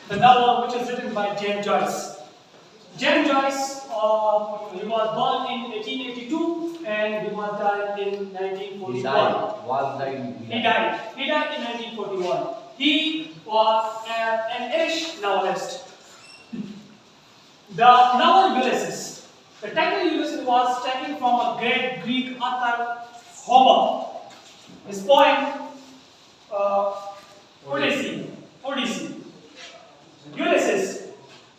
the novel which is written by James Joyce. James Joyce, he was born in 1882 and he was died in 1941. He died in 1941. He was an Irish novelist. The novel Ulysses. The title Ulysses was taken from a great Greek author, Homer. His poem, Ulysses. Ulysses.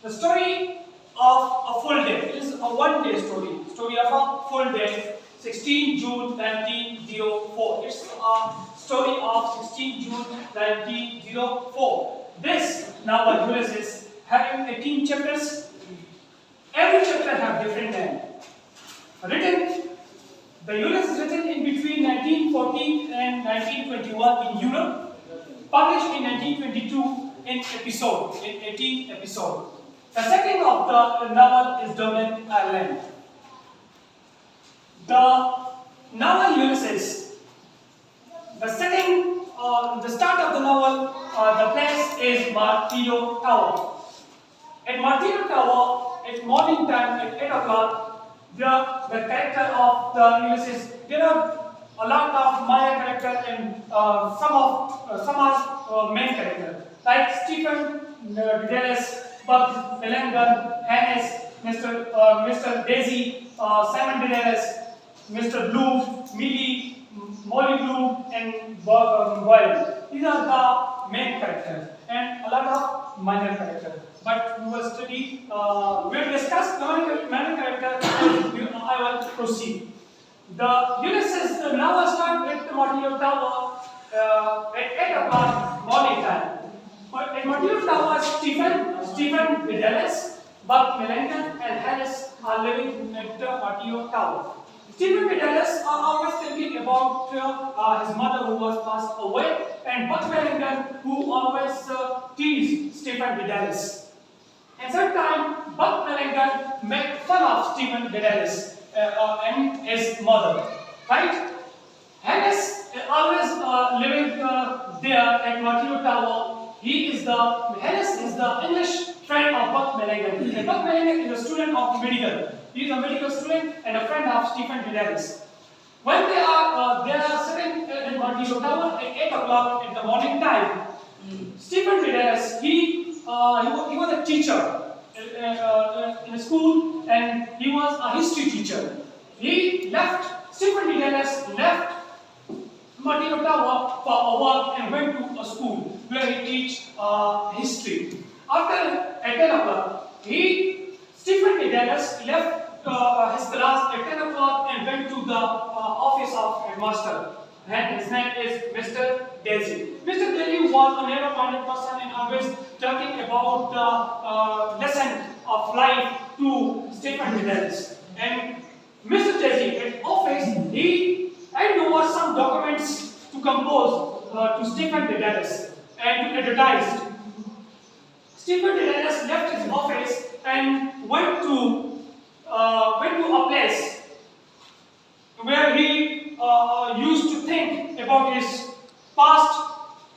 The story of a full day. It is a one-day story. Story of a full day. 16 June 1904. It's a story of 16 June 1904. This novel Ulysses having 18 chapters. Every chapter have different name. The Ulysses written in between 1914 and 1921 in Europe. Published in 1922 in 18 episodes. The setting of the novel is Dublin, Ireland. The novel Ulysses. The setting, the start of the novel, the place is Martello Tower. At Martello Tower, at morning time at 8 o'clock, the character of the Ulysses, there are a lot of minor characters and some are main characters, like Stephen Dallas, Bugs, Melangon, Hannes, Mr. Daisy, Simon Dallas, Mr. Bloom, Millie, Molly Bloom, and Boyle. These are the main characters and a lot of minor characters. But we will study, we will discuss the minor characters and I will proceed. The Ulysses, the novel starts at the Martello Tower at 8 o'clock morning time. At Martello Tower, Stephen Dallas, Buck Melangon, and Harris are living at the Martello Tower. Stephen Dallas are always thinking about his mother who was passed away, and Buck Melangon who always teased Stephen Dallas. And sometimes Buck Melangon made fun of Stephen Dallas and his mother, right? Hannes is always living there at Martello Tower. Hannes is the English friend of Buck Melangon. And Buck Melangon is a student of medical. He is a medical student and a friend of Stephen Dallas. When they are sitting at Martello Tower at 8 o'clock in the morning time, Stephen Dallas, he was a teacher in a school, and he was a history teacher. Stephen Dallas left Martello Tower for a work and went to a school where he teach history. At 10 o'clock, Stephen Dallas left his class at 10 o'clock and went to the office of headmaster. And his name is Mr. Daisy. Mr. Daisy was a narrow-minded person and always talking about the lesson of life to Stephen Dallas. And Mr. Daisy at office, he handed over some documents to compose to Stephen Dallas and to advertise. Stephen Dallas left his office and went to a place where he used to think about his past,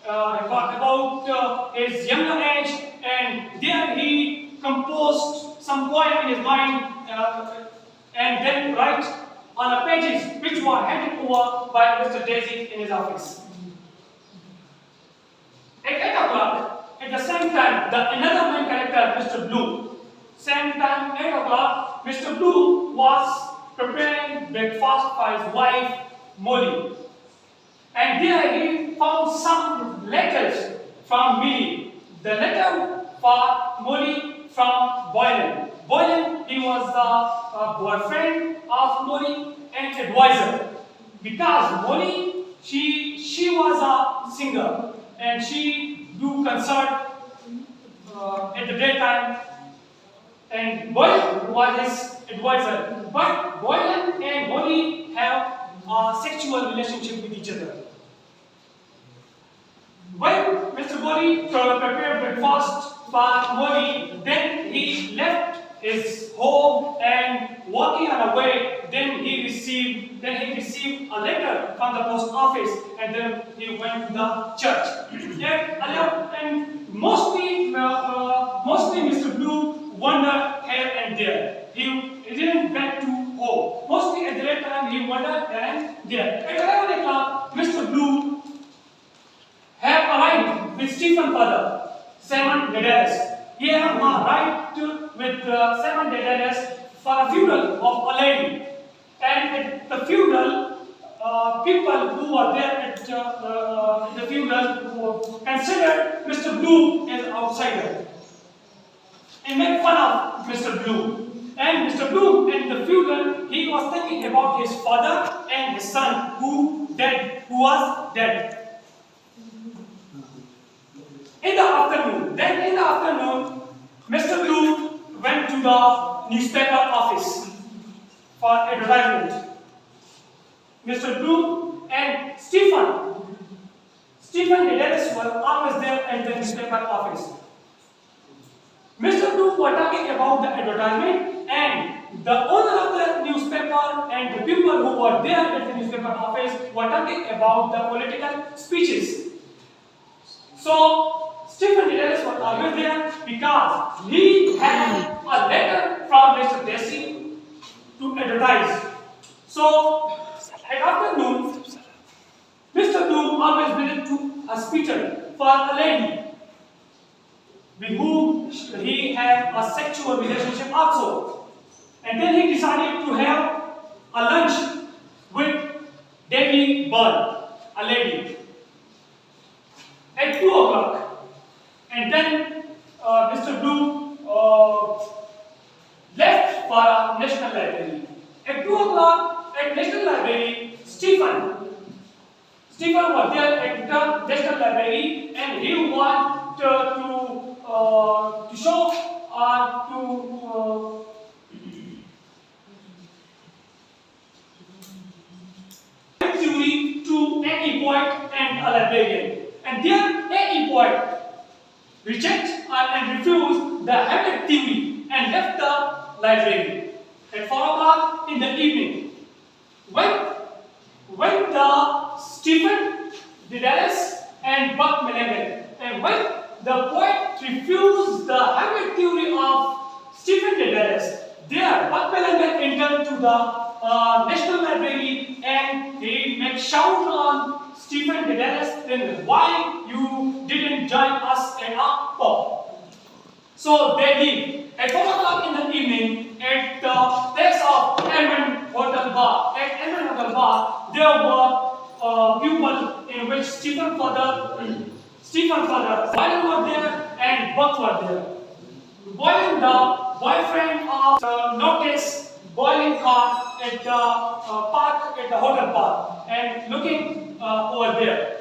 about his younger age, and there he composed some poem in his mind and then write on the pages which were handed over by Mr. Daisy in his office. At 8 o'clock, at the same time, another main character, Mr. Blue. Same time, 8 o'clock, Mr. Blue was preparing breakfast for his wife, Molly. And there he found some letters from Millie. The letter for Molly from Boylan. Boylan, he was the boyfriend of Molly and advisor. Because Molly, she was a singer and she do concert at the daytime, and Boylan was his advisor. But Boylan and Molly have a sexual relationship with each other. When Mr. Molly prepared breakfast for Molly, then he left his home and walking on the way, then he received a letter from the post office, and then he went to the church. And mostly mostly Mr. Blue wandered here and there. He didn't get to home. Mostly at the late time he wandered here and there. At 11 o'clock, Mr. Blue have arrived with Stephen's father, Simon Dedalus. He have arrived with Simon Dedalus for a funeral of a lady. And at the funeral, people who were there at the funeral considered Mr. Blue as an outsider and made fun of Mr. Blue. And Mr. Blue in the funeral, he was thinking about his father and his son who was dead. In the afternoon, Mr. Blue went to the newspaper office for advertisement. Mr. Blue and Stephen Dedalus were always there at the newspaper office. Mr. Blue was talking about the advertisement, and the owner of the newspaper and the people who were there at the newspaper office were talking about the political speeches. So Stephen Dedalus was always there because he had a letter from Mr. Desi to advertise. So at afternoon, Mr. Blue always visited to a hospital for a lady with whom he had a sexual relationship also. And then he decided to have a lunch with Debbie Bird, a lady, at 2 o'clock. And then Mr. Blue left for a National Library. At 2 o'clock at National Library, Stephen was there at the National Library, and he wanted to show theory to A.E. Poet and a librarian. And there A.E. Poet rejected and refused the Hamlet theory and left the library. At 4 o'clock in the evening, when the Stephen Dedalus and Buck Mulligan, and when the poet refused the Hamlet theory of Stephen Dedalus, there Buck Mulligan entered to the National Library and he made shout on Stephen Dedalus, then why you didn't join us in our pub? So they leave. At 4 o'clock in the evening, at the place of Edmund Hotel Bar, there were people in which Stephen's father, Boylan was there and Buck was there. Boylan, the boyfriend of Notice, Boylan caught at the park, at the hotel park, and looking over there.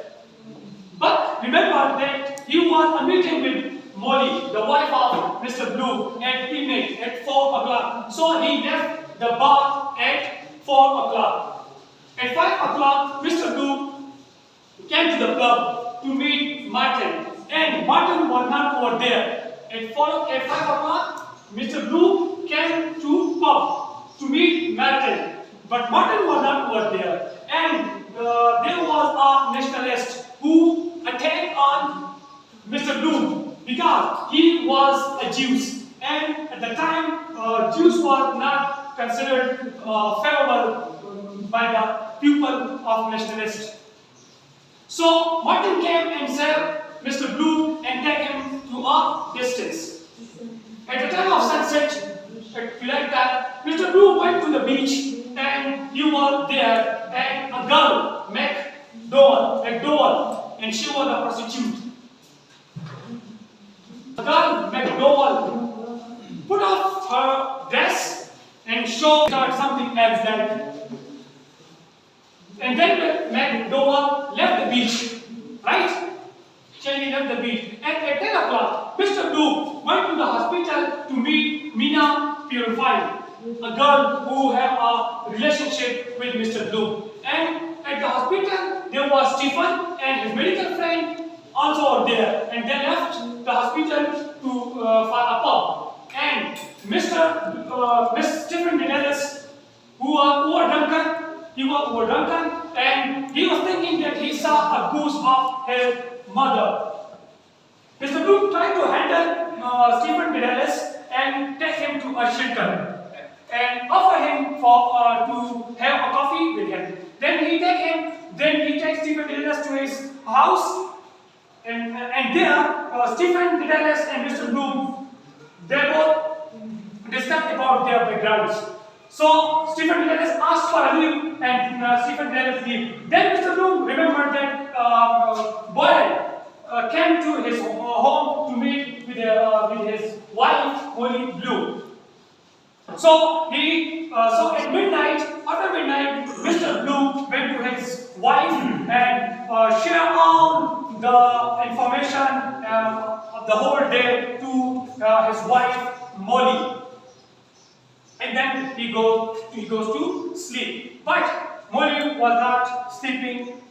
But remember that he was a meeting with Molly, the wife of Mr. Blue, at evening at 4 o'clock. So he left the bar at 4 o'clock. At 5 o'clock, Mr. Blue came to the club to meet Martin, and Martin was not over there. At 5 o'clock, Mr. Blue came to pub to meet Martin, but Martin was not over there. And there was a nationalist who attacked on Mr. Blue because he was a Jew, and at the time Jews were not considered favorable by the people of nationalists. So Martin came and said Mr. Blue and take him to a distance. At the time of sunset, at twilight time, Mr. Blue went to the beach and he was there, and a girl, McDowell, and she was a prostitute. The girl, McDowell, put off her dress and showed her something else then. And then McDowell left the beach, right? She left the beach. And at 10 o'clock, Mr. Blue went to the hospital to meet Mina Purified, a girl who had a relationship with Mr. Blue. And at the hospital, there was Stephen and his medical friend also there. And they left the hospital for a pub. And Mr. Stephen Dedalus, who was overdrunken, and he was thinking that he saw a ghost of his mother. Mr. Blue tried to handle Stephen Dedalus a shelter and offer him to have a coffee with him. Then he takes Stephen Dedalus to his house, and there Stephen Dedalus and Mr. Bloom, they both discussed about their backgrounds. So Stephen Dedalus asked for a leave, and Stephen Dedalus leave. Then Mr. Bloom remembered that Boyle came to his home to meet with his wife, Molly Bloom. So at midnight, after midnight, Mr. Bloom went to his wife and shared all the information of the whole day to his wife, Molly. And then he goes to sleep. But Molly was not sleeping.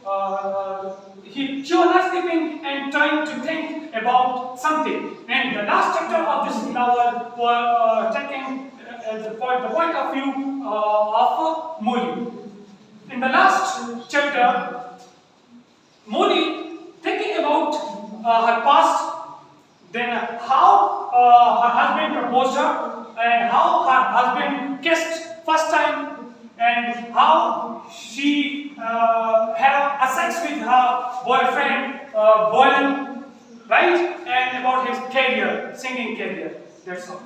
She was not sleeping and trying to think about something. And the last chapter of this novel was taking the point of view of Molly. In the last chapter, Molly thinking about her past, then how her husband proposed her, and how her husband kissed first time, and how she had a sex with her boyfriend Boylan, right? And about his career, singing career. That's all.